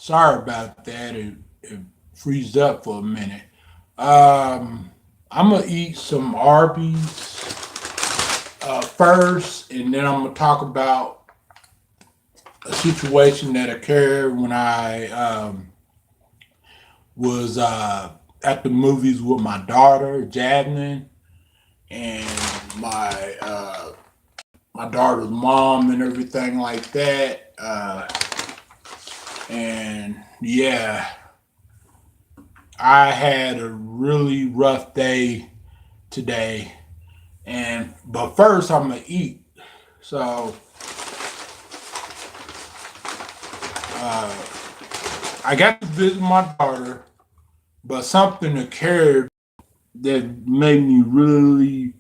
Sorry about that. It freezed up for a minute. Um, I'm gonna eat some Arby's first, and then I'm gonna talk about a situation that occurred when I was at the movies with my daughter Jasmine and my my daughter's mom and everything like that. And yeah, I had a really rough day today. And but first I'm gonna eat. So uh, I got to visit my daughter, but something occurred that made me really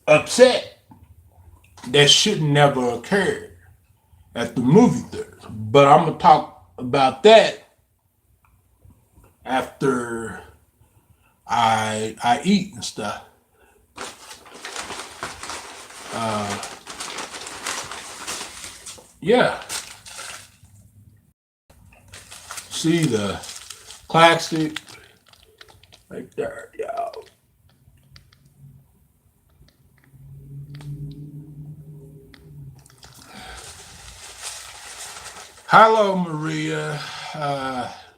upset. That should never occur at the movie theater. But I'm gonna talk about that after I eat and stuff. Uh, yeah, see the classic right there, y'all. Hello, Maria.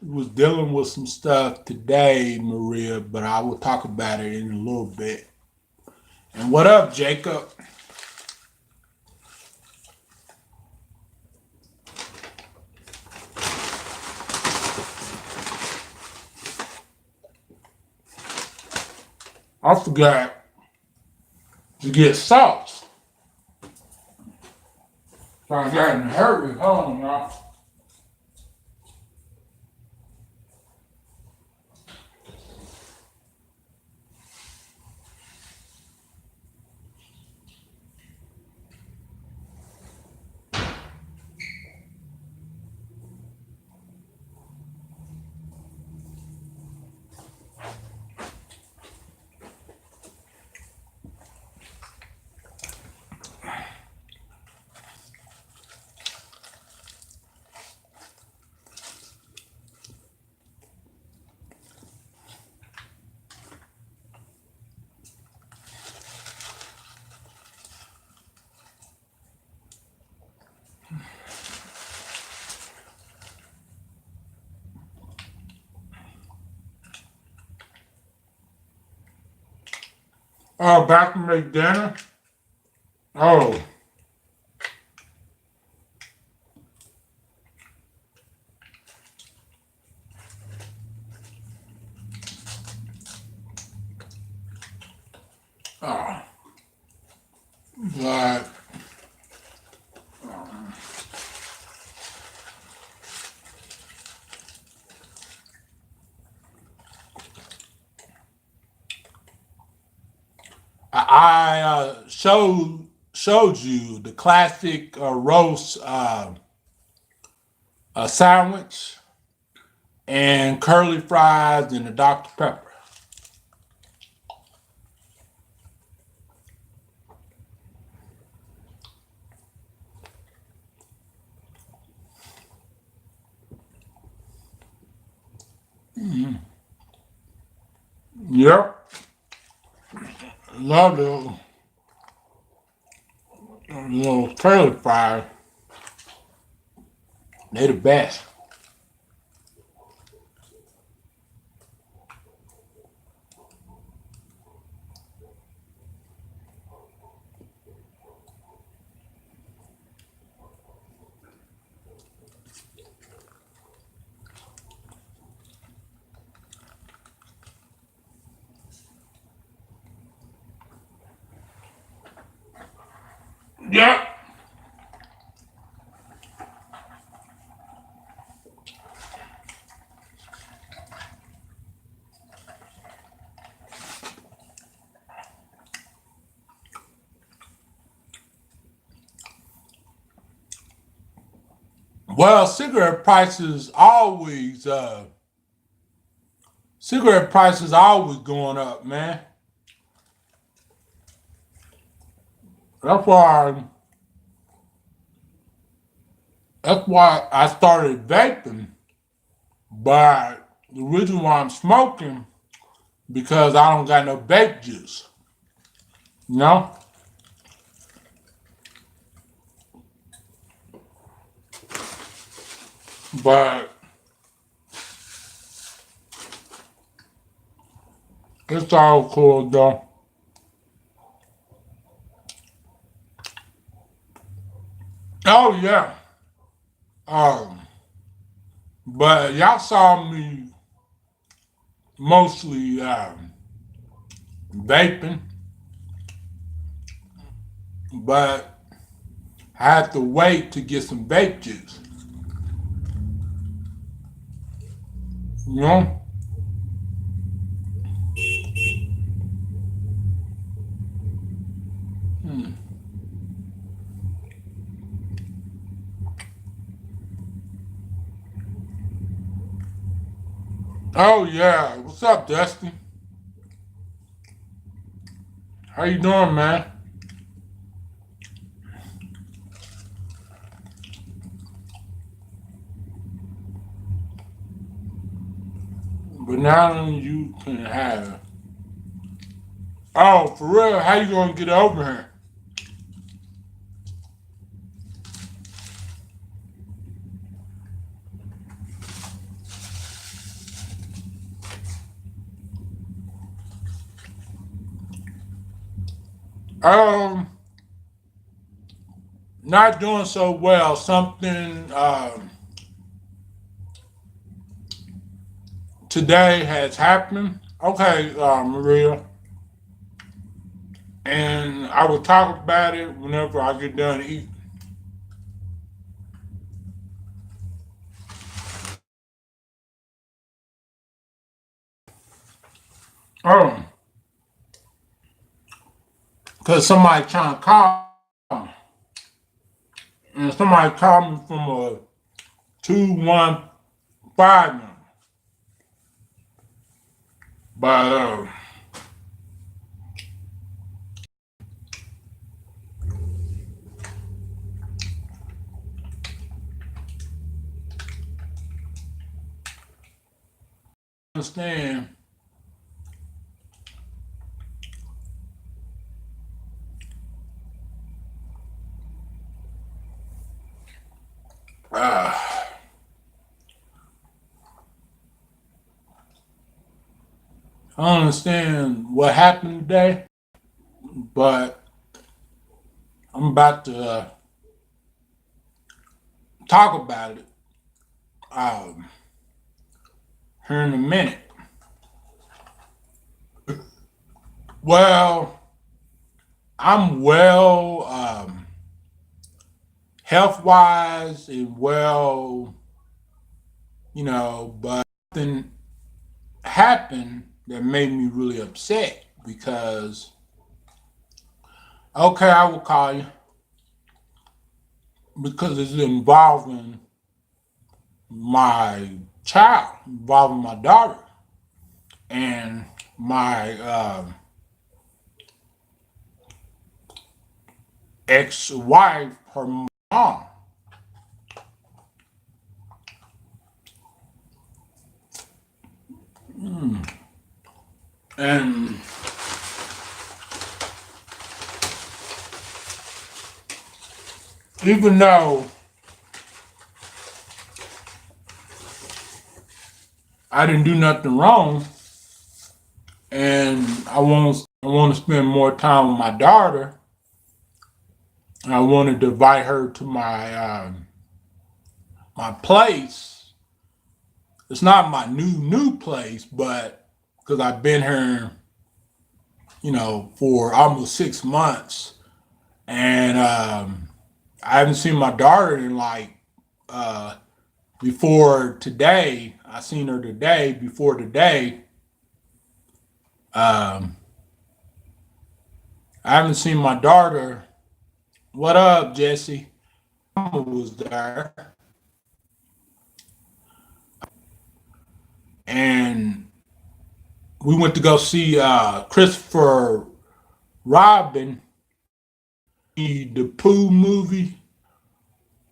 Was dealing with some stuff today, Maria, but I will talk about it in a little bit. And what up, Jacob? I forgot to get salt. So I got in a hurry. Hold on, y'all. Oh, back to make dinner? Oh, oh, but I showed you the classic roast sandwich and curly fries and the Dr. Pepper. Yep, love the little curly fries. They the best. Yep. Well, cigarette prices always going up, man. That's why that's why I started vaping. But the reason why I'm smoking because I don't got no vape juice. You know? But it's all cool though. Oh yeah. Um, but y'all saw me mostly vaping, but I had to wait to get some vape juice. You know? Hmm. Oh yeah. What's up, Dusty? How you doing, man? But now you can have. Oh, for real? How you gonna get over here? Um, Not doing so well. Something today has happened. Okay, Maria, and I will talk about it whenever I get done eating. Oh, because somebody trying to call me, and somebody called me from a 215 number. But understand. Uh, I don't understand what happened today, but I'm about to talk about it um, here in a minute. Well, I'm well, health wise and well, but something happened that made me really upset because, okay, I will call you because it's involving my child, involving my daughter and my ex wife, her mom. And even though I didn't do nothing wrong, and I want to spend more time with my daughter, and I wanted to invite her to my place. It's not my new place, but because I've been here, for almost 6 months, and I haven't seen my daughter in like uh, before today. I seen her today. Before today, um, I haven't seen my daughter. What up, Jesse? Mama was there, and we went to go see Christopher Robin, the Pooh movie.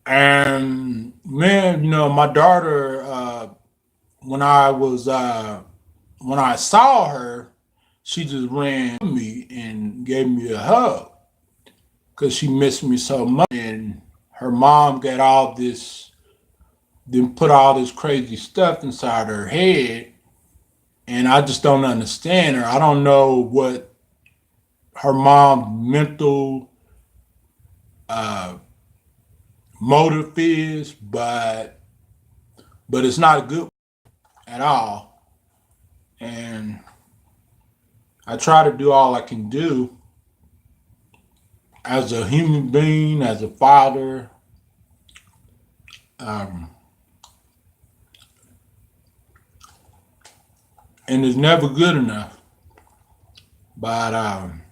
And man, my daughter when I was when I saw her, she just ran to me and gave me a hug because she missed me so much. And her mom got all this, then put all this crazy stuff inside her head, and I just don't understand her. I don't know what her mom's mental uh, motive is, but it's not a good at all. And I try to do all I can do as a human being, as a father. Um, and it's never good enough. But I'm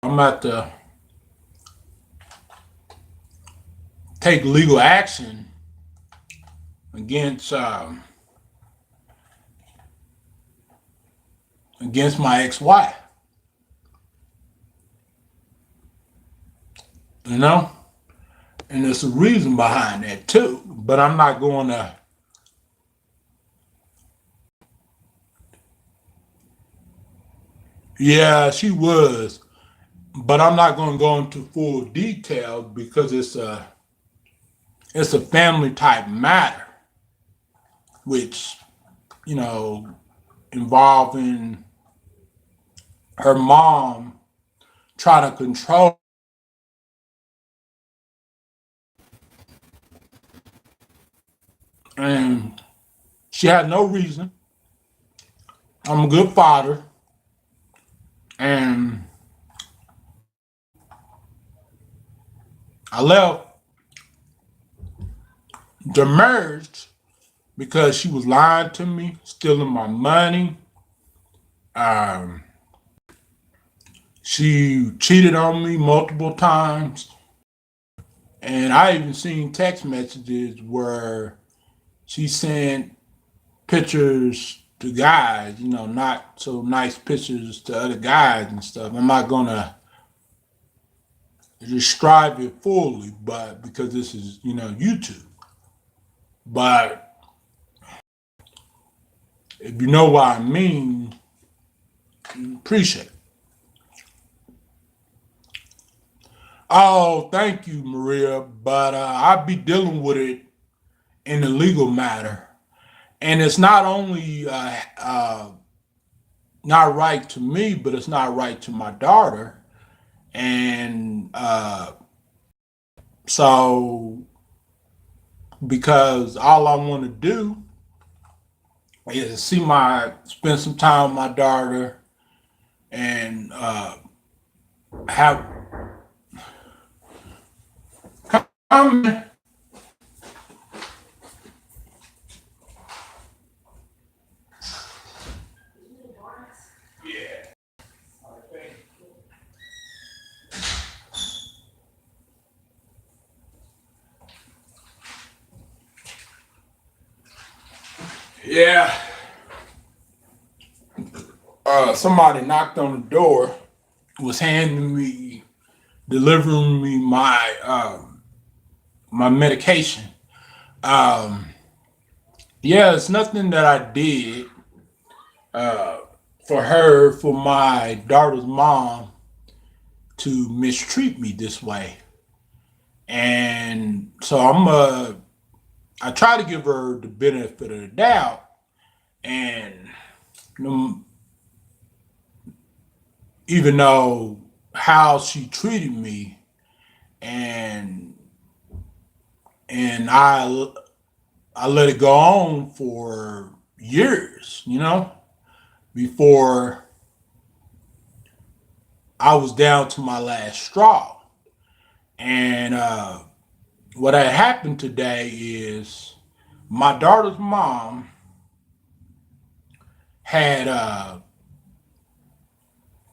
about to take legal action against against my ex-wife. You know, and there's a reason behind that too. But I'm not going to. Yeah, she was, but I'm not going to go into full detail because it's a family type matter, which you know involving her mom trying to control, and she had no reason. I'm a good father, and I left the marriage because she was lying to me, stealing my money. Um, she cheated on me multiple times, and I even seen text messages where she sent pictures to guys, you know, not so nice pictures to other guys and stuff. I'm not gonna describe it fully, but because this is, you know, YouTube. But if you know what I mean, appreciate it. Oh, thank you, Maria. But I'll be dealing with it in the legal matter. And it's not only not right to me, but it's not right to my daughter. And so, because all I want to do is spend some time with my daughter and have come. Yeah, somebody knocked on the door, was delivering me my medication. Um, yeah, it's nothing that I did uh, for my daughter's mom to mistreat me this way. And so I try to give her the benefit of the doubt. And um, even though how she treated me, and and I let it go on for years, you know, before I was down to my last straw. And what had happened today is my daughter's mom had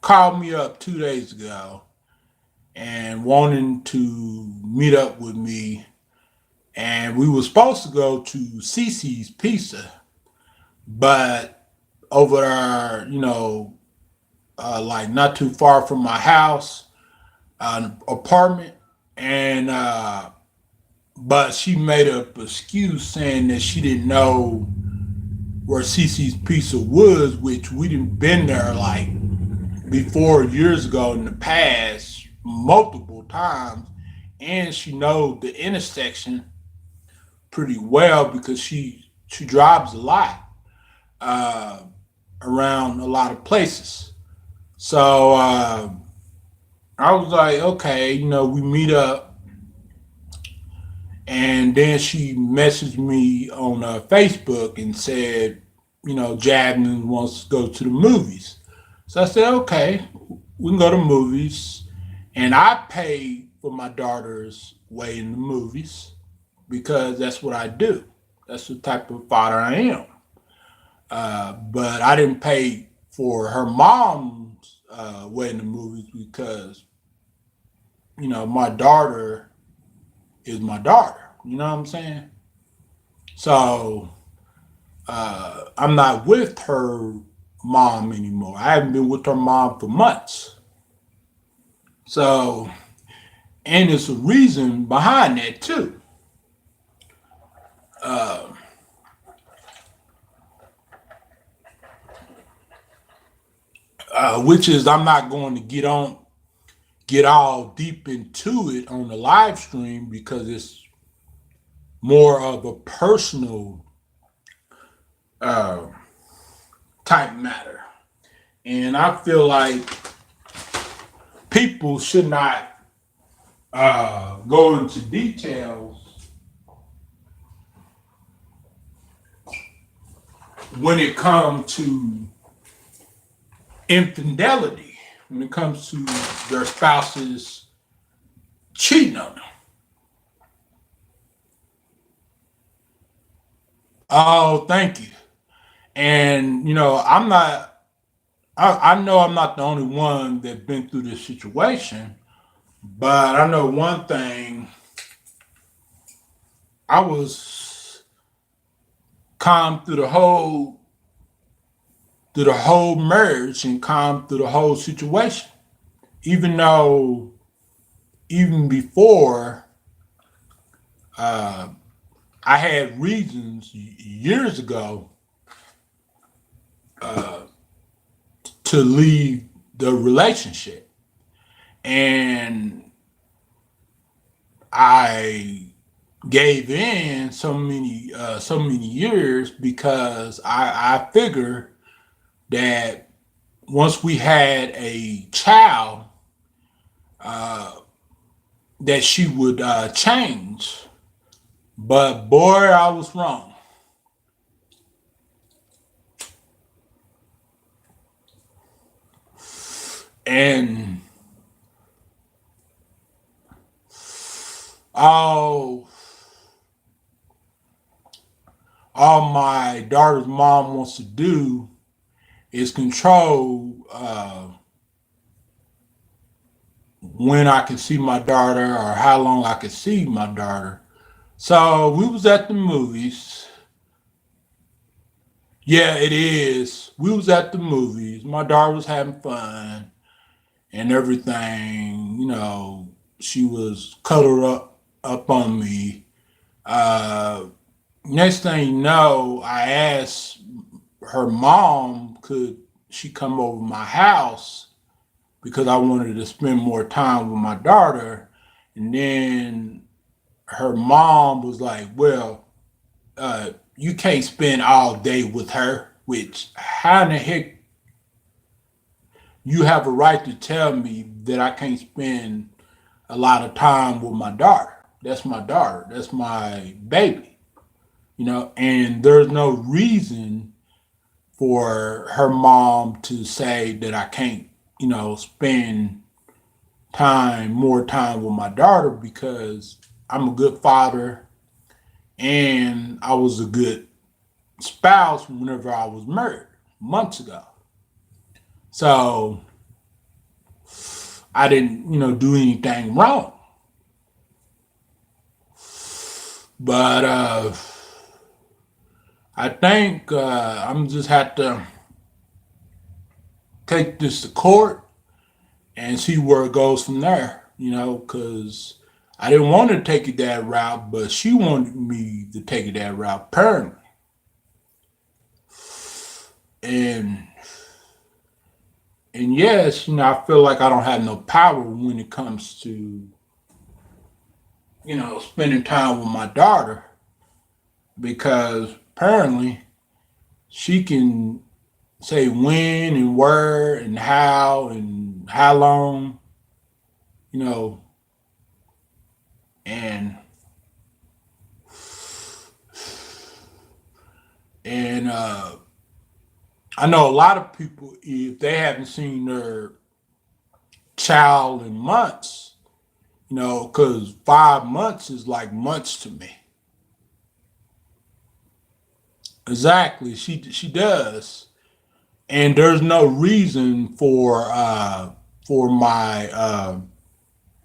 called me up 2 days ago and wanting to meet up with me. And we were supposed to go to Cece's Pizza, but over there, you know, like not too far from my house, an apartment, and but she made up an excuse saying that she didn't know where Cece's Pizza was, which we didn't been there like before years ago in the past multiple times, and she knows the intersection pretty well because she drives a lot uh, around a lot of places. So I was like, okay, we meet up, and then she messaged me on Facebook and said, Jasmine wants to go to the movies. So I said, okay, we can go to movies. And I paid for my daughter's way in the movies because that's what I do. That's the type of father I am. But I didn't pay for her mom's way in the movies because, my daughter is my daughter. You know what I'm saying? So I'm not with her mom anymore. I haven't been with her mom for months. So, and there's a reason behind that too, which is I'm not going to get all deep into it on the live stream because it's more of a personal uh, type matter, and I feel like people should not go into details when it comes to infidelity, when it comes to their spouses cheating on them. Oh, thank you. And I'm not. I know I'm not the only one that's been through this situation, but I know one thing. I was calm through the whole marriage and calm through the whole situation, even though even before uh, I had reasons years ago to leave the relationship, and I gave in so many years because I figured that once we had a child, that she would change. But boy, I was wrong. And all all my daughter's mom wants to do is control when I can see my daughter or how long I can see my daughter. So we was at the movies. Yeah, it is. We was at the movies. My daughter was having fun and everything. She was cuddled up on me. Uh, Next thing you know, I asked her mom, could she come over my house because I wanted to spend more time with my daughter. And then her mom was like, well, you can't spend all day with her, which how in the heck you have a right to tell me that I can't spend a lot of time with my daughter? That's my daughter. That's my baby. And there's no reason for her mom to say that I can't, spend more time with my daughter because I'm a good father and I was a good spouse whenever I was married months ago. So I didn't, do anything wrong. But I think I'm just have to take this to court and see where it goes from there, because I didn't want to take it that route, but she wanted me to take it that route, apparently. And and yes, I feel like I don't have no power when it comes to, spending time with my daughter because apparently she can say when and where and how long, you know, and and I know a lot of people if they haven't seen their child in months, because 5 months is like months to me. Exactly, she does, and there's no reason for my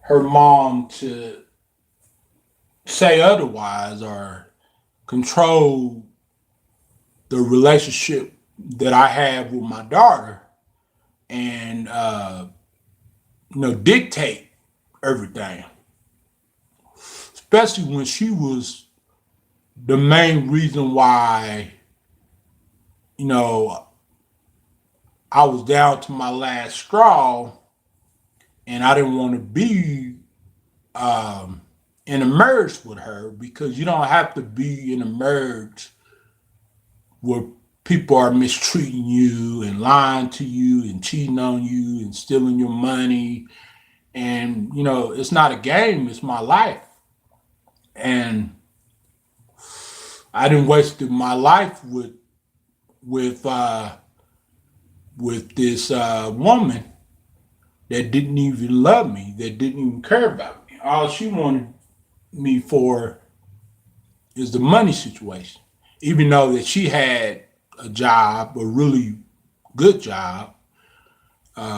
her mom to say otherwise or control the relationship that I have with my daughter and dictate everything, especially when she was the main reason why you know I was down to my last straw and I didn't want to be um, in a marriage with her because you don't have to be in a marriage where people are mistreating you and lying to you and cheating on you and stealing your money. And, it's not a game, it's my life. And I didn't wasted my life with uh, with this woman that didn't even love me, that didn't even care about me. All she wanted me for is the money situation. Even though that she had a job, a really good job,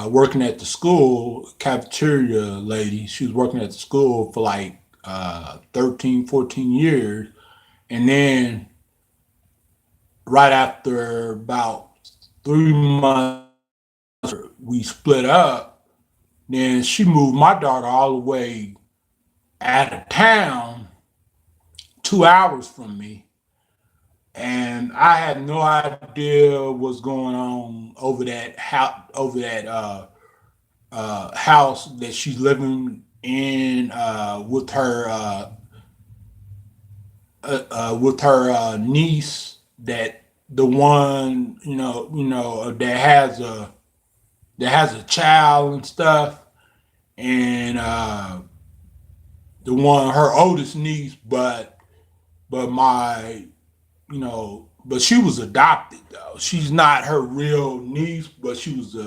working at the school, cafeteria lady. She was working at the school for like 13, 14 years. And then right after about 3 months, we split up. Then she moved my daughter all the way out of town, 2 hours from me. And I had no idea what's going on over that house that she's living in with her niece, that the one that has a child and stuff, and the one her oldest niece, but she was adopted though. She's not her real niece, but she was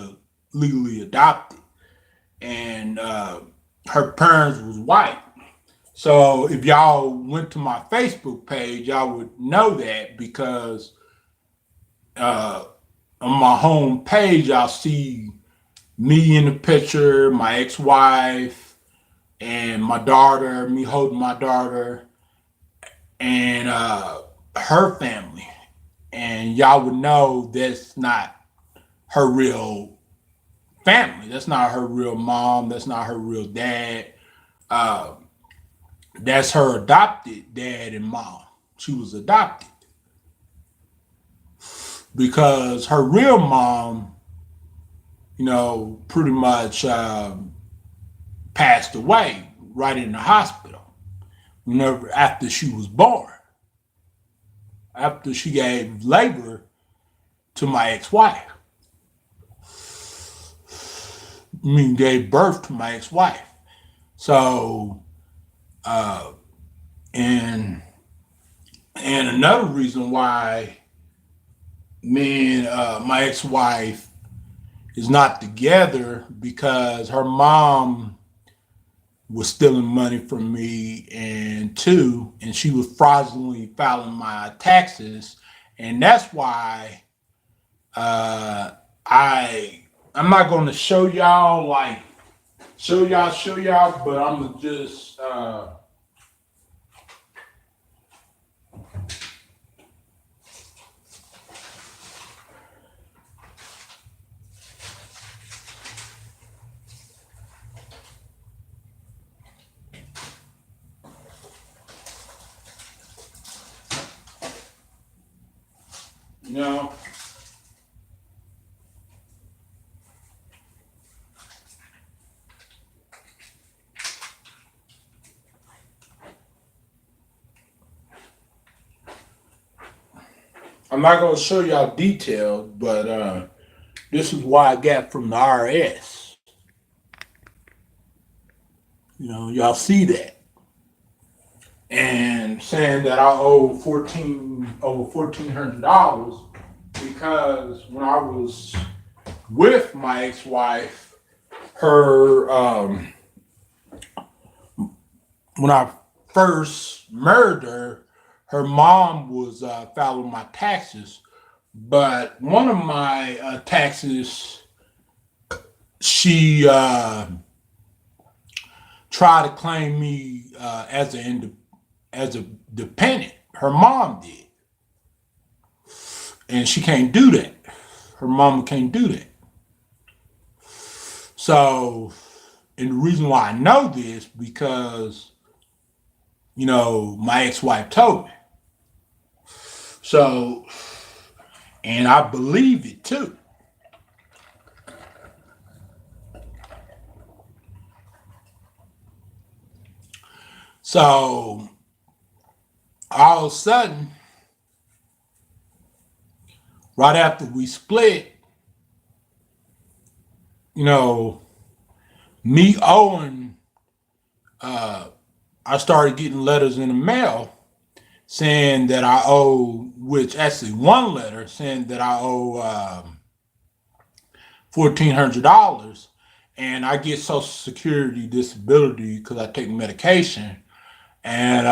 legally adopted, and her parents was white. So if y'all went to my Facebook page, y'all would know that because uh, on my home page, y'all see me in the picture, my ex-wife, and my daughter, me holding my daughter, and her family. And y'all would know that's not her real family. That's not her real mom. That's not her real dad. Uh, that's her adopted dad and mom. She was adopted because her real mom, pretty much passed away right in the hospital whenever after she was born, after she gave labor to my ex-wife. I mean, gave birth to my ex-wife. So, uh, and and another reason why me and my ex-wife is not together because her mom was stealing money from me and she was fraudulently filing my taxes, and that's why uh, I'm not going to show y'all, but I'm gonna just You know, I'm not gonna show y'all details, but this is what I got from the IRS. You know, y'all see that, and saying that I owe over $1,400 because when I was with my ex-wife, her when I first married her, her mom was filing my taxes, but one of my taxes, she tried to claim me as a dependent. Her mom did, and she can't do that. Her mama can't do that. So, and the reason why I know this because my ex-wife told me. So, and I believe it too. So all of a sudden, right after we split, you know, me owing, I started getting letters in the mail saying that I owe, which actually one letter saying that I owe $1,400, and I get Social Security disability because I take medication, and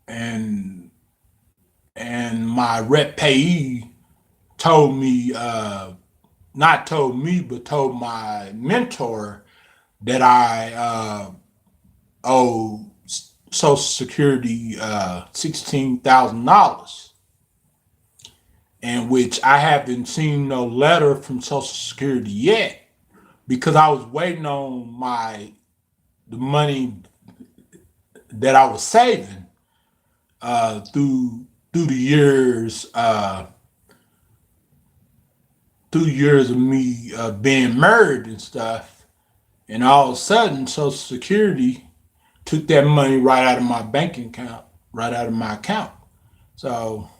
and and my rep payee told me, not told me, but told my mentor that I owe Social Security $16,000, in which I haven't seen no letter from Social Security yet because I was waiting on the money that I was saving through the years of me being married and stuff, and all of a sudden Social Security took that money right out of my bank account, right out of my account. So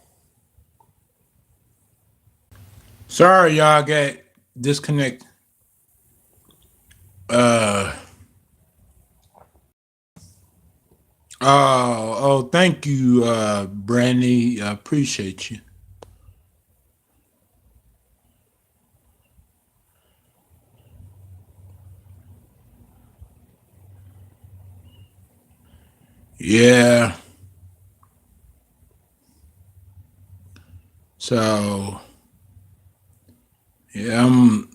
sorry, y'all got disconnected. Uh thank you, Brandy. I appreciate you. Yeah. So yeah, I'm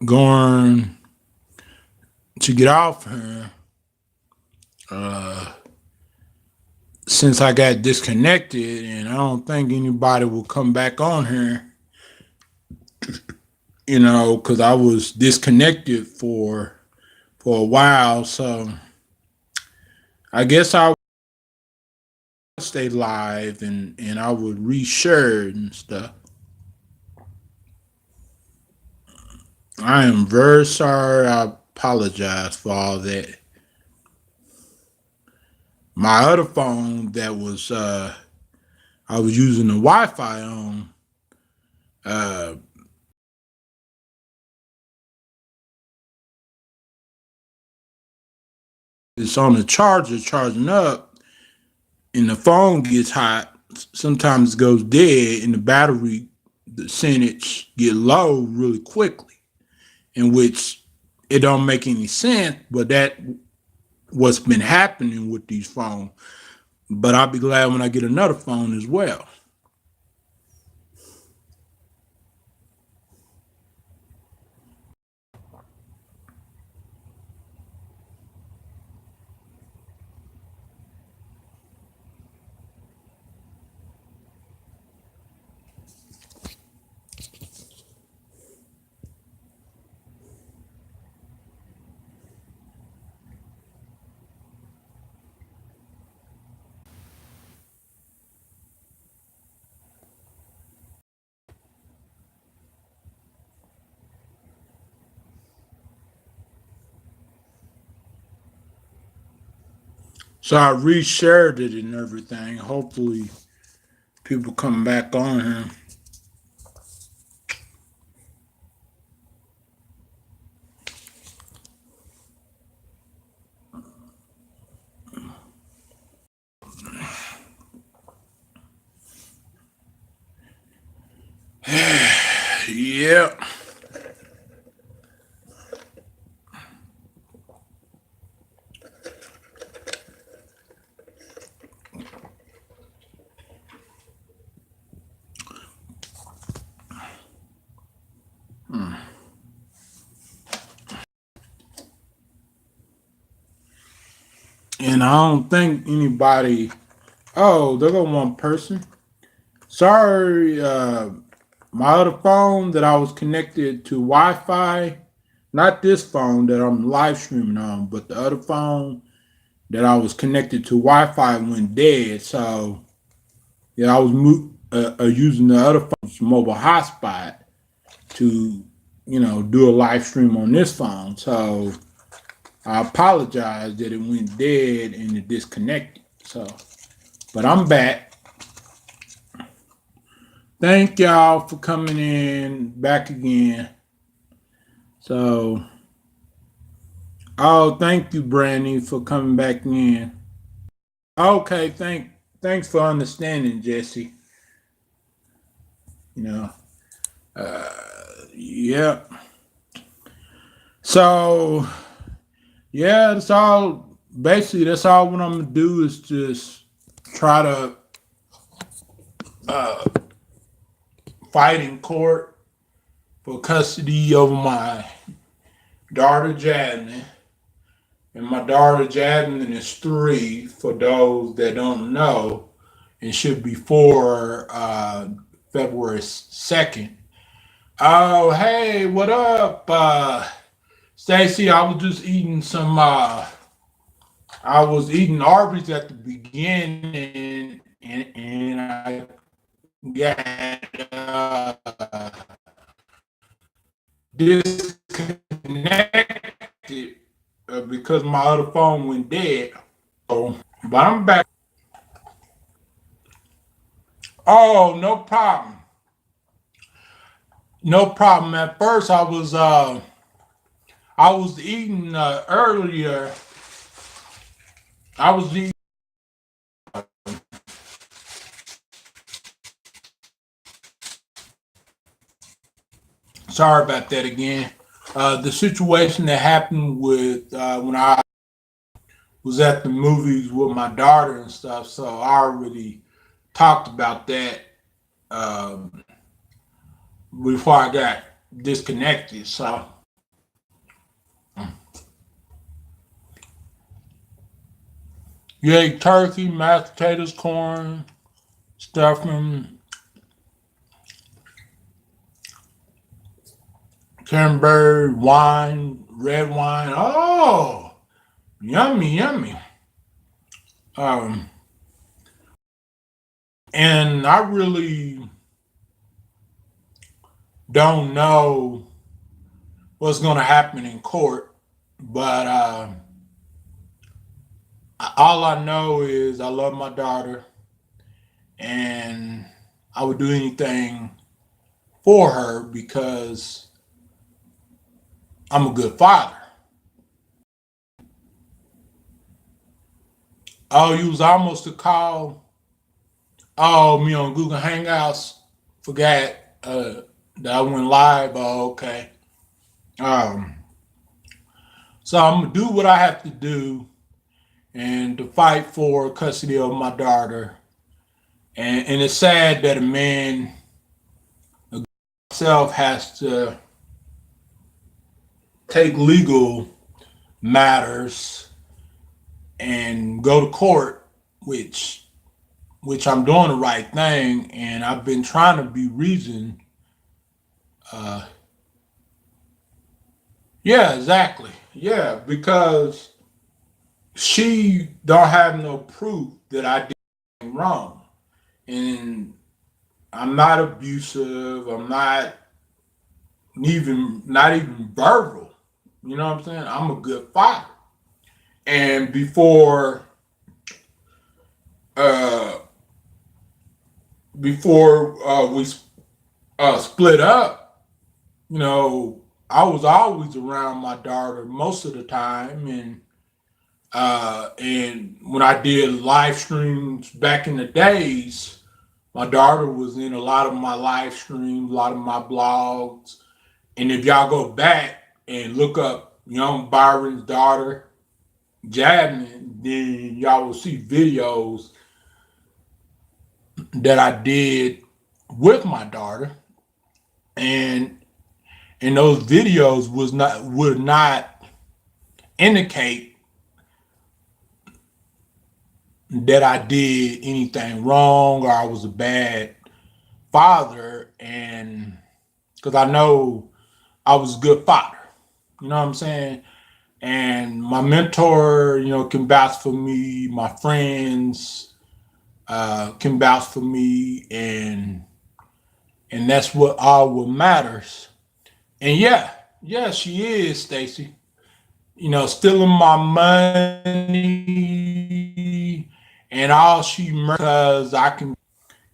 going to get off here. Uh, since I got disconnected, and I don't think anybody will come back on here. Because I was disconnected for a while. So I guess I would stay live and I would reshare it and stuff. I am very sorry. I apologize for all that. My other phone that was I was using the Wi-Fi on. Uh, it's on the charger, charging up, and the phone gets hot. Sometimes it goes dead, and the battery, the percentage get low really quickly. In which it don't make any sense, but that what's been happening with these phones. But I'll be glad when I get another phone as well. So I reshared it and everything. Hopefully people come back on here. Yeah. And I don't think anybody. Oh, there go one person. Sorry, my other phone that I was connected to Wi-Fi, not this phone that I'm live streaming on, but the other phone that I was connected to Wi-Fi went dead. So yeah, I was using the other phone's mobile hotspot to, do a live stream on this phone. So I apologize that it went dead and it disconnected. So, but I'm back. Thank y'all for coming in back again. So, oh, thank you, Brandy, for coming back in. Okay, thanks for understanding, Jesse. You know, yeah. So, yeah, that's all. Basically, that's all. What I'm gonna do is just try to fight in court for custody over my daughter Jasmine. And my daughter Jasmine is 3, for those that don't know, and should be 4 February 2nd. Oh, hey, what up, Stacy? I was just eating I was eating Arbys at the beginning, and I got disconnected because my other phone went dead. So, but I'm back. Oh, no problem. No problem. At first, I was eating earlier. I was eating. Sorry about that again. The situation that happened with when I was at the movies with my daughter and stuff. So I already talked about that before I got disconnected. So you ate turkey, mashed potatoes, corn, stuffing, cranberry, wine, red wine. Oh, yummy, yummy. Um, and I really don't know what's going to happen in court, but all I know is I love my daughter, and I would do anything for her because I'm a good father. Oh, you was almost to call. Oh, me on Google Hangouts. Forgot that I went live. Oh, okay. Um, so I'm gonna do what I have to do and to fight for custody of my daughter. And it's sad that a man himself has to take legal matters and go to court, which I'm doing the right thing, and I've been trying to be reasoned. Uh, yeah, exactly. Yeah, because she don't have no proof that I did anything wrong, and I'm not abusive. I'm not even verbal. You know what I'm saying? I'm a good father. And before uh, before we split up, you know, I was always around my daughter most of the time, and when I did live streams back in the days, my daughter was in a lot of my live streams, a lot of my blogs. And if y'all go back and look up young Byron's daughter, Jasmine, then y'all will see videos that I did with my daughter. And those videos would not indicate that I did anything wrong or I was a bad father, and because I know I was a good father. You know what I'm saying? And my mentor, you know, can vouch for me. My friends can vouch for me, and that's what matters. And yeah, she is, Stacy. You know, stealing my money and all she because I can,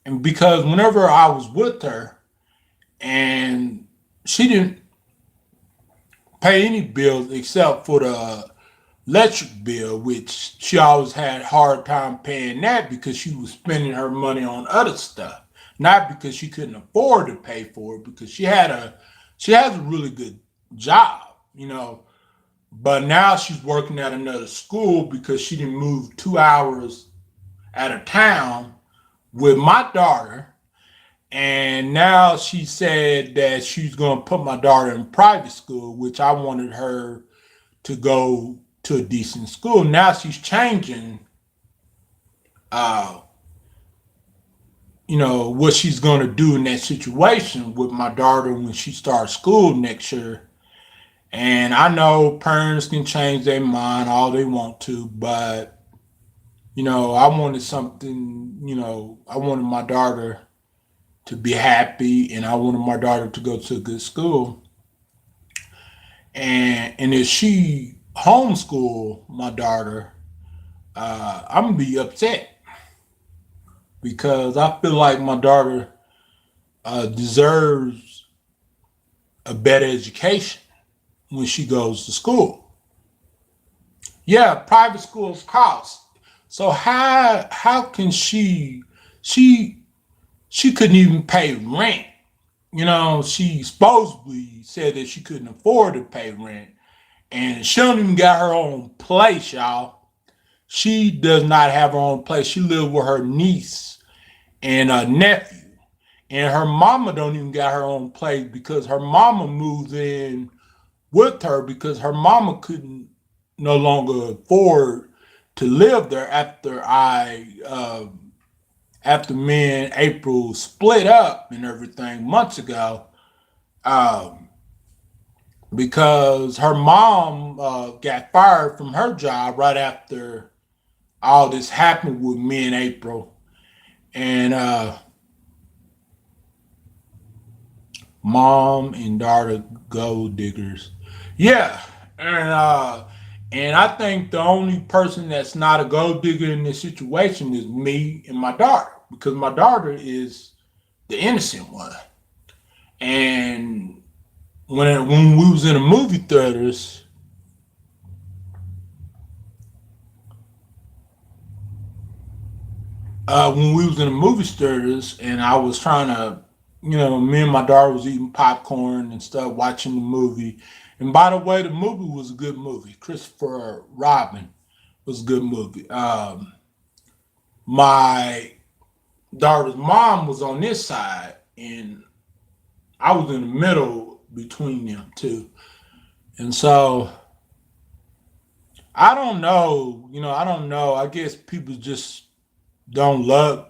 and because whenever I was with her and she didn't pay any bills except for the electric bill, which she always had a hard time paying that because she was spending her money on other stuff, not because she couldn't afford to pay for it, because she has a really good job, you know. But now she's working at another school because she didn't move 2 hours out of town with my daughter. And now she said that she's going to put my daughter in private school, which I wanted her to go to a decent school. Now she's changing, uh, you know, what she's going to do in that situation with my daughter when she starts school next year. And I know parents can change their mind all they want to, but, you know, I wanted something, you know, I wanted my daughter to be happy and I wanted my daughter to go to a good school. And if she homeschool my daughter, I'm gonna be upset because I feel like my daughter deserves a better education when she goes to school. Yeah, private schools cost. So how can she she couldn't even pay rent? You know, she supposedly said that she couldn't afford to pay rent, and she don't even got her own place, y'all. She does not have her own place. She lives with her niece and a nephew. And her mama don't even got her own place because her mama moved in with her because her mama couldn't no longer afford to live there after me and April split up and everything months ago. Um, because her mom got fired from her job right after all this happened with me and April. And mom and daughter gold diggers. Yeah. And and I think the only person that's not a gold digger in this situation is me and my daughter. Because my daughter is the innocent one. And when we was in the movie theaters, when we was in the movie theaters, and I was trying to, you know, me and my daughter was eating popcorn and stuff, watching the movie. And by the way, the movie was a good movie. Christopher Robin was a good movie. My daughter's mom was on this side, and I was in the middle between them two. And so I don't know, you know, I don't know. I guess people just don't love.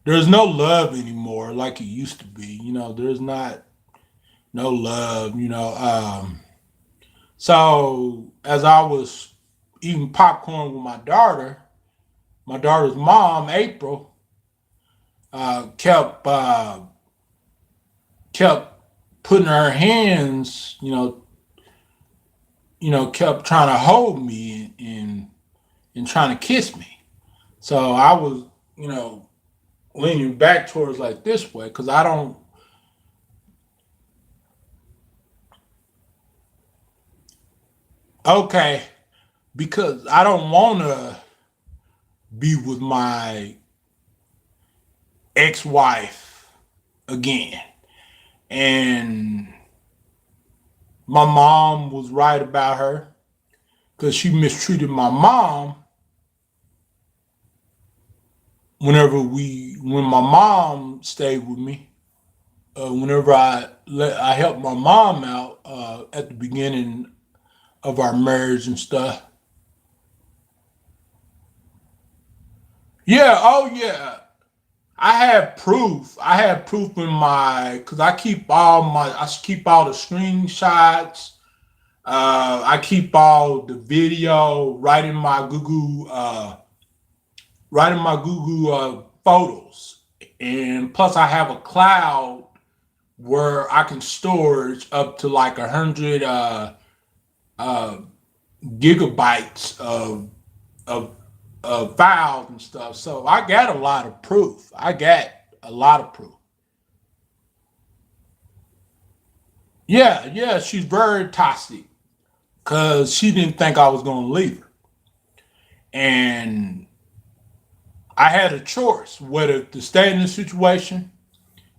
There's no love anymore like it used to be. You know, there's not no love. You know, so as I was eating popcorn with my daughter's mom, April, kept putting her hands, kept trying to hold me and trying to kiss me. So I was, you know, leaning back towards like this way because I don't. Okay, because I don't want to be with my ex-wife again, and my mom was right about her because she mistreated my mom when my mom stayed with me. Whenever I helped my mom out at the beginning of our marriage and stuff. Yeah, oh yeah. I have proof in my because I keep all the screenshots. I keep all the video right in my Google photos, and plus I have a cloud where I can storage up to like 100 uh, gigabytes of files and stuff. So I got a lot of proof. I got a lot of proof. Yeah, yeah, she's very toxic because she didn't think I was going to leave her, and I had a choice whether to stay in the situation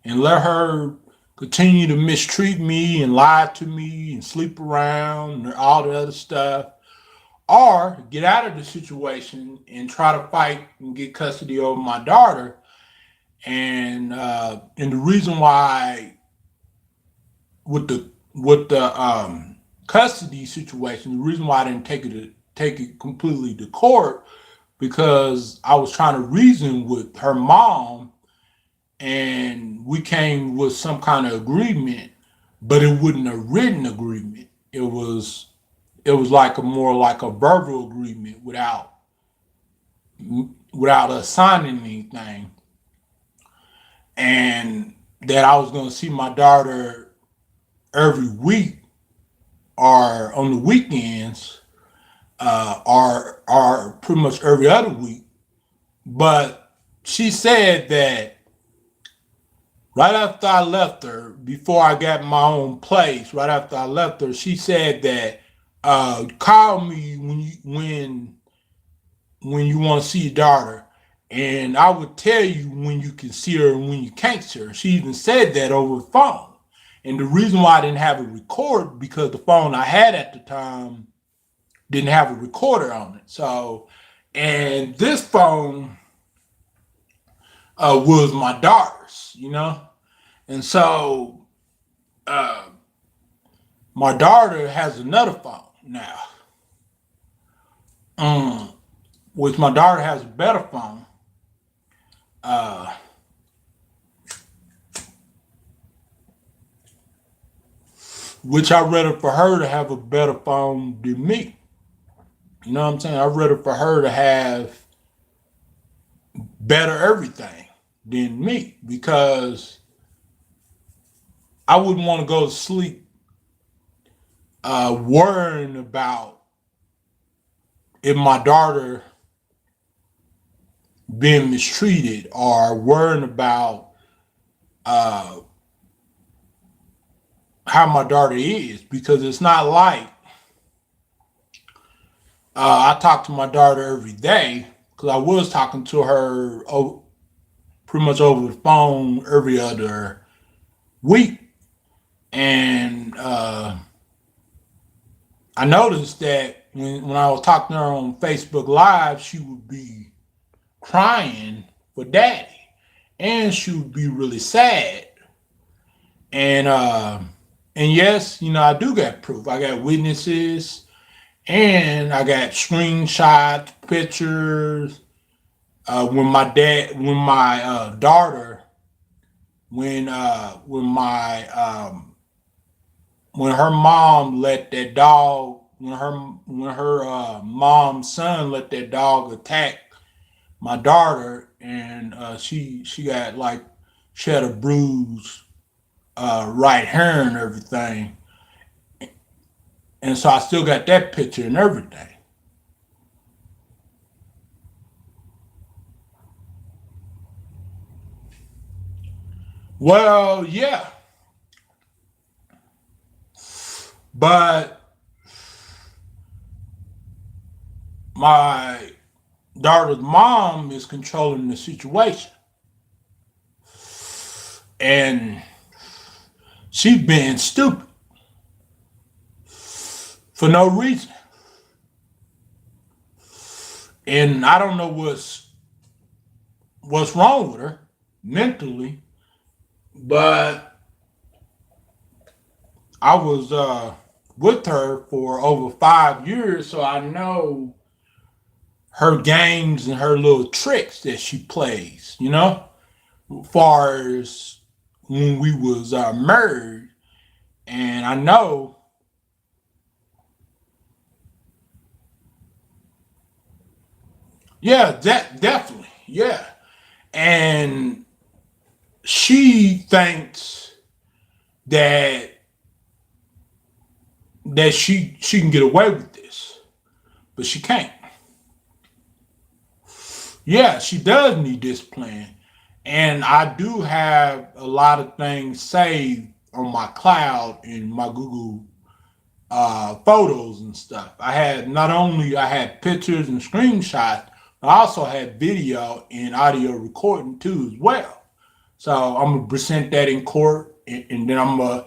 and let her continue to mistreat me and lie to me and sleep around and all the other stuff, or get out of the situation and try to fight and get custody over my daughter. And the reason why with the custody situation, the reason why I didn't take it completely to court because I was trying to reason with her mom and we came with some kind of agreement, but it wasn't a written agreement. It was like a more like a verbal agreement without us signing anything, and that I was going to see my daughter every week or on the weekends, or pretty much every other week. But she said that right after I left her, before I got my own place, right after I left her, she said that call me when you want to see your daughter, and I would tell you when you can see her and when you can't see her. She even said that over the phone. And the reason why I didn't have it recorded because the phone I had at the time didn't have a recorder on it. So, and this phone was my daughter's, you know, and so uh, my daughter has another phone now, which my daughter has a better phone. Uh, which I rather for her to have a better phone than me. You know what I'm saying? I'd rather for her to have better everything than me because I wouldn't want to go to sleep worrying about if my daughter being mistreated or worrying about uh, how my daughter is because it's not like I talk to my daughter every day because I was talking to her pretty much over the phone every other week. And I noticed that when I was talking to her on Facebook Live, she would be crying for daddy. And she would be really sad. And uh, and yes, you know, I do got proof. I got witnesses and I got screenshots, pictures. When my daughter, when my when her mom let that dog, when her mom's son let that dog attack my daughter, and she got like she had a bruise right here and everything, and so I still got that picture and everything. Well, yeah, but my daughter's mom is controlling the situation, and she's being stupid for no reason. And I don't know what's wrong with her mentally, but I was with her for over 5 years, so I know her games and her little tricks that she plays. As far as when we was married, and I know, yeah, that definitely, yeah, and she thinks that she can get away with this, but she can't. Yeah, she does need this plan. And I do have a lot of things saved on my cloud in my Google photos and stuff. I had pictures and screenshots, but I also had video and audio recording too as well. So I'm gonna present that in court, and then I'm gonna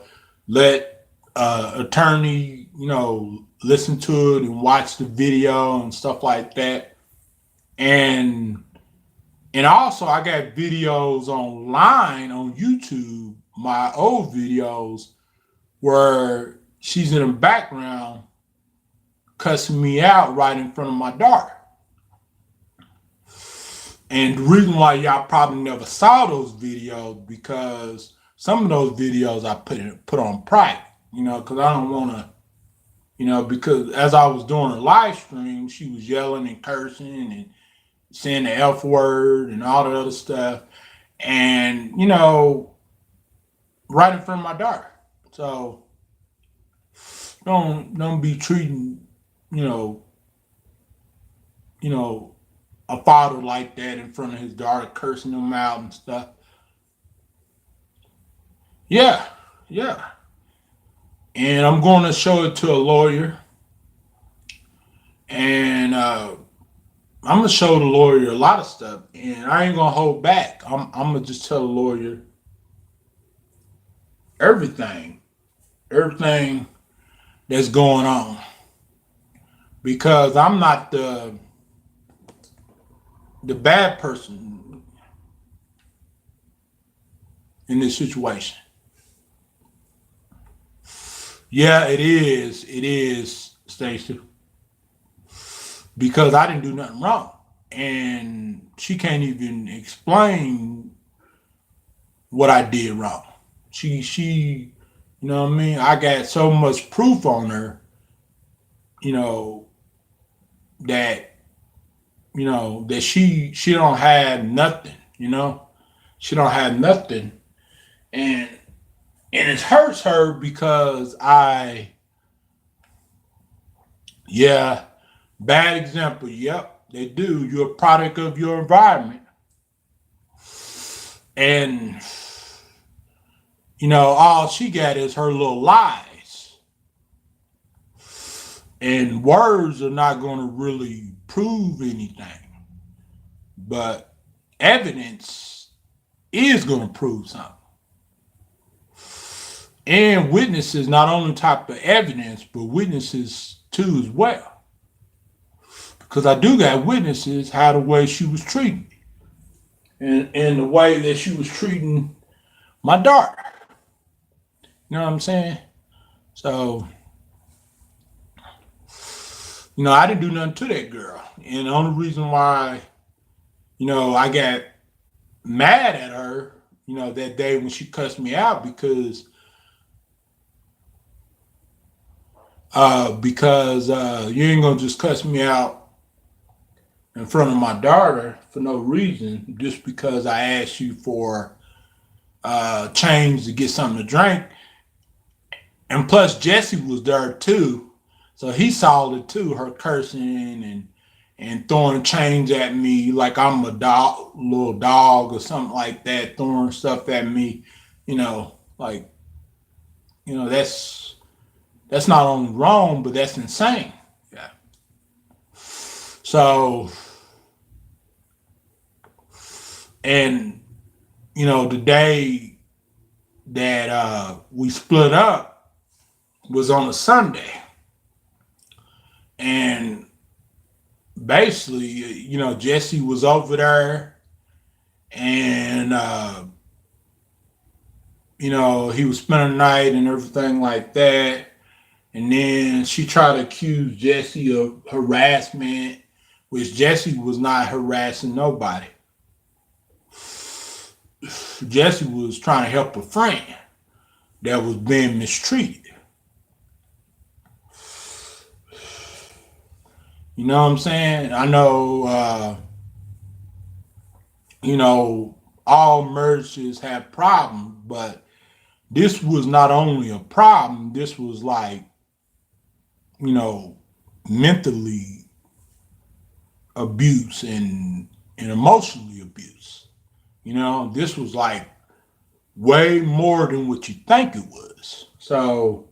let attorney, listen to it and watch the video and stuff like that. And also I got videos online on YouTube, my old videos where she's in the background cussing me out right in front of my daughter. And the reason why y'all probably never saw those videos because some of those videos I put on private, because I don't want to, because as I was doing a live stream, she was yelling and cursing and saying the F word and all that other stuff, and right in front of my daughter. So don't be treating you know you know a father like that in front of his daughter, cursing him out and stuff. Yeah, yeah. And I'm going to show it to a lawyer, and I'm gonna show the lawyer a lot of stuff, and I ain't gonna hold back. I'm gonna just tell the lawyer everything, everything that's going on, because I'm not the bad person in this situation. Yeah, it is. It is, Stacy, because I didn't do nothing wrong, and she can't even explain what I did wrong. You know what I mean? I got so much proof on her, you know, that that she don't have nothing. She don't have nothing, and it hurts her because yeah, bad example. Yep, they do. You're a product of your environment, and all she got is her little lies, and words are not going to really prove anything, but evidence is going to prove something. And witnesses, not only type of evidence, but witnesses too as well. Because I do got witnesses how the way she was treating me, and the way that she was treating my daughter. You know what I'm saying? So, I didn't do nothing to that girl. And the only reason why, I got mad at her, that day when she cussed me out because you ain't gonna just cuss me out in front of my daughter for no reason, just because I asked you for change to get something to drink. And plus Jesse was there too. So he saw it too, her cursing and throwing change at me like I'm a dog, little dog or something like that, throwing stuff at me. like, that's not only wrong, but that's insane. Yeah. So, and the day that we split up was on a Sunday, and basically, Jesse was over there, and he was spending the night and everything like that. And then she tried to accuse Jesse of harassment, which Jesse was not harassing nobody. Jesse was trying to help a friend that was being mistreated. You know what I'm saying? I know, all marriages have problems, but this was not only a problem, this was like, you know, mentally abuse and emotionally abuse. This was like way more than what you think it was. So,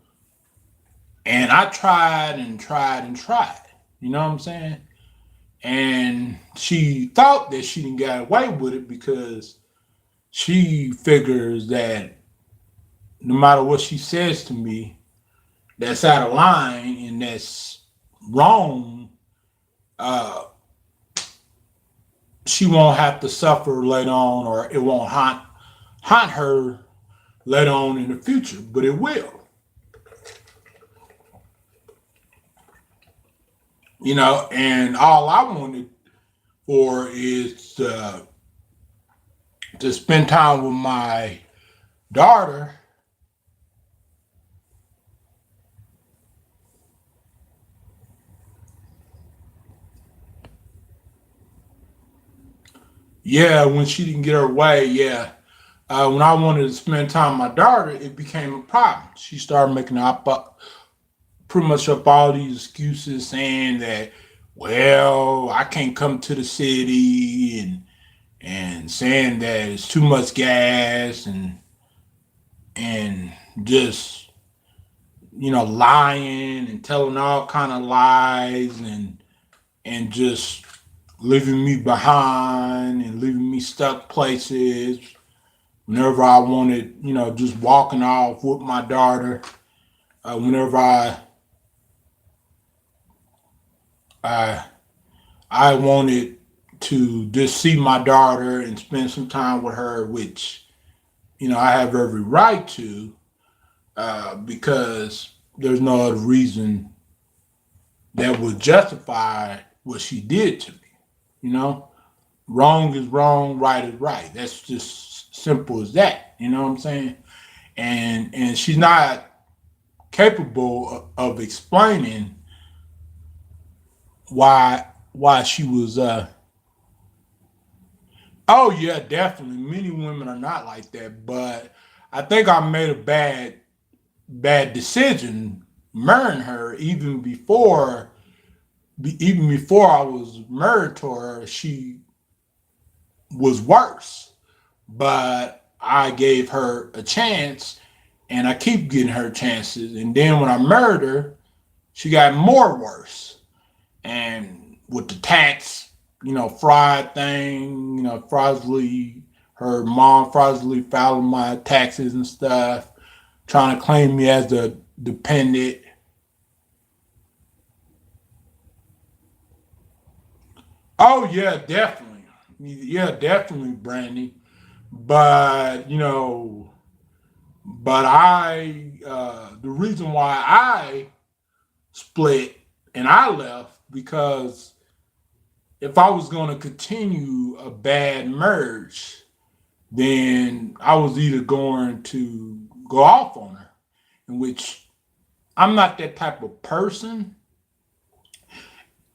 and I tried and tried and tried. You know what I'm saying? And she thought that she didn't get away with it because she figures that no matter what she says to me, that's out of line and that's wrong. Uh, she won't have to suffer later on, or it won't haunt her later on in the future, but it will. And all I wanted for is to spend time with my daughter. Yeah, when she didn't get her way, yeah. When I wanted to spend time with my daughter, it became a problem. She started making pretty much up all these excuses, saying that, well, I can't come to the city, and saying that it's too much gas, and just lying and telling all kind of lies, and just leaving me behind and leaving me stuck places whenever I wanted, just walking off with my daughter. Whenever I I wanted to just see my daughter and spend some time with her, which I have every right to, because there's no other reason that would justify what she did to me. You know, wrong is wrong, right is right. That's just simple as that. You know what I'm saying? And she's not capable of explaining why she was. Oh yeah, definitely. Many women are not like that, but I think I made a bad decision marrying her even before I was married to her. She was worse, but I gave her a chance, and I keep getting her chances. And then when I married her, she got more worse. And with the tax, fraud thing, her mom fraudulently filed my taxes and stuff, trying to claim me as a dependent. Oh yeah, definitely. Yeah, definitely, Brandy. But the reason why I split and I left, because if I was going to continue a bad marriage, then I was either going to go off on her, in which I'm not that type of person.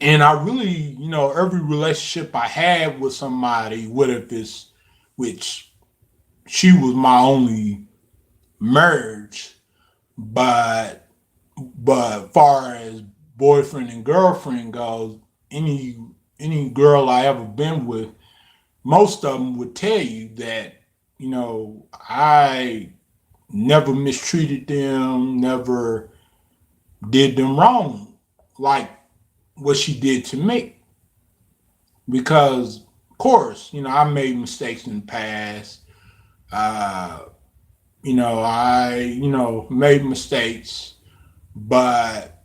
And I really, every relationship I had with somebody, whether if it's, which she was my only marriage, but far as boyfriend and girlfriend goes, any girl I ever been with, most of them would tell you that, I never mistreated them, never did them wrong like what she did to me. Because, of course, I made mistakes in the past. Uh, I made mistakes, but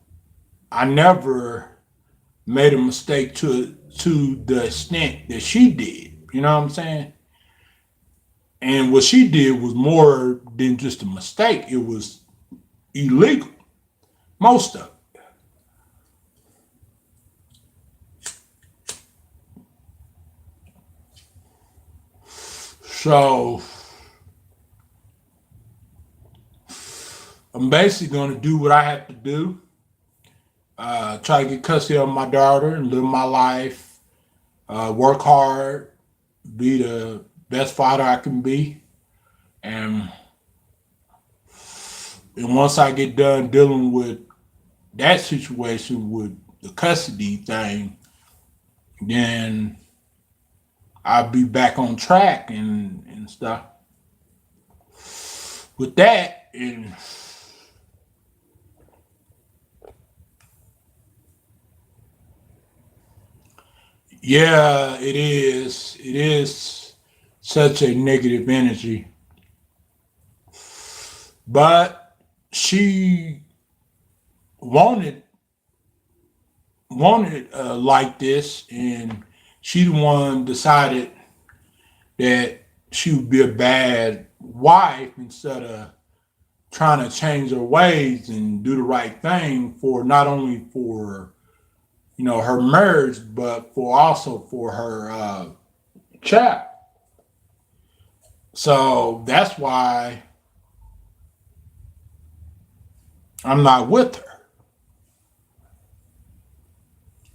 I never made a mistake to the extent that she did. You know what I'm saying? And what she did was more than just a mistake. It was illegal. Most of it. So I'm basically going to do what I have to do. Try to get custody of my daughter and live my life. Work hard. Be the best father I can be. And once I get done dealing with that situation with the custody thing, then I'll be back on track and stuff. With that, and yeah, it is. It is such a negative energy. But she wanted like this, and she the one decided that she would be a bad wife instead of trying to change her ways and do the right thing for not only for her marriage, but for her child. So that's why I'm not with her.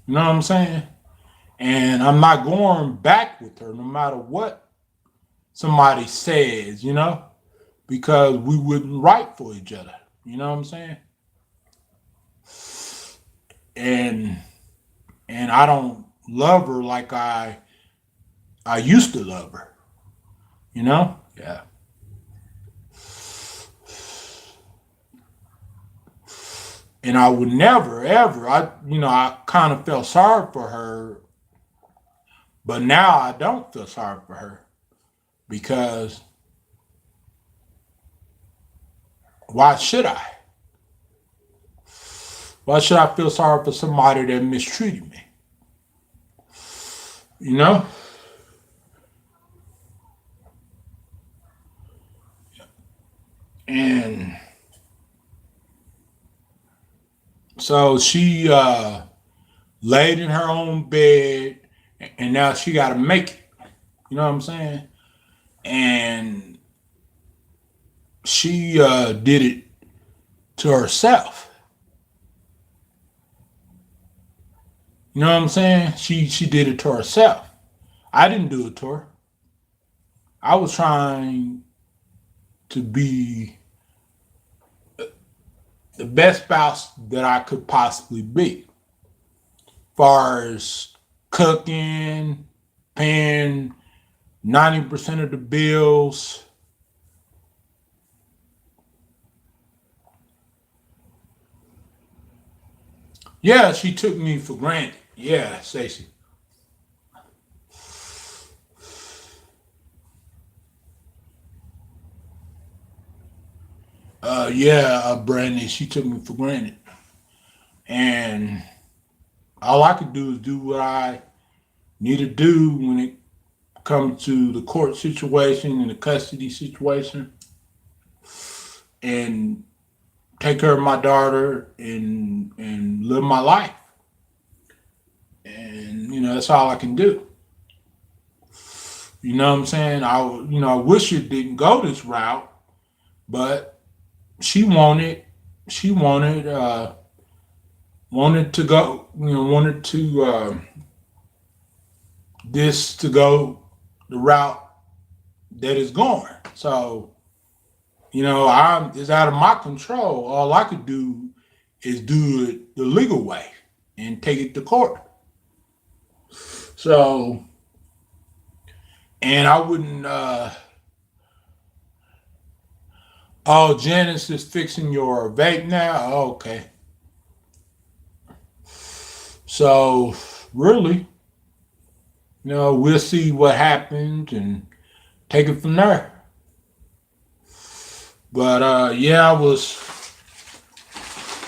You know what I'm saying? And I'm not going back with her no matter what somebody says, because we wouldn't write for each other. You know what I'm saying? And I don't love her like I used to love her. Yeah. And I would never ever. I kind of felt sorry for her, but now I don't feel sorry for her because why should I? Why should I feel sorry for somebody that mistreated me? You know? And so she laid in her own bed, and now she got to make it. You know what I'm saying? And she did it to herself. You know what I'm saying? She did it to herself. I didn't do it to her. I was trying to be the best spouse that I could possibly be. Far as cooking, paying 90% of the bills. Yeah, she took me for granted. Yeah, Stacey. Yeah, Brandy, she took me for granted. And all I could do is do what I need to do when it comes to the court situation and the custody situation and take care of my daughter and live my life. And that's all I can do. You know what I'm saying? I wish it didn't go this route, but she wanted she wanted to go, wanted to this to go the route that is going. So, it's out of my control. All I could do is do it the legal way and take it to court. So, and I Oh, Janice is fixing your vape now? Oh, okay. So, really, we'll see what happens and take it from there. But yeah, I was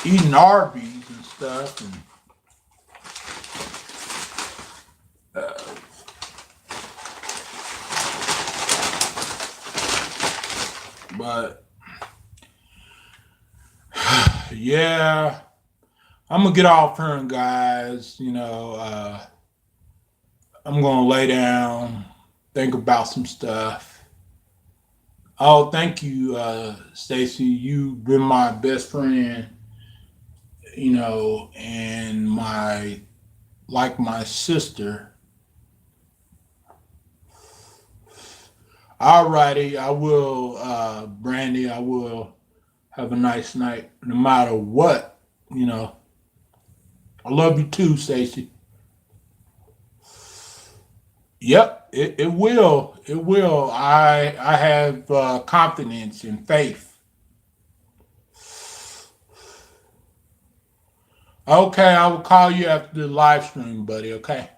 eating Arby's and stuff, and but yeah, I'm gonna get off here, guys. I'm gonna lay down, think about some stuff. Oh, thank you, Stacy. You've been my best friend, and my sister. Alrighty, I will, Brandy. I will have a nice night, no matter what. You know, I love you too, Stacy. Yep, it will. It will. I have confidence and faith. Okay, I will call you after the live stream, buddy. Okay,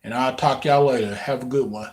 and I'll talk y'all later. Have a good one.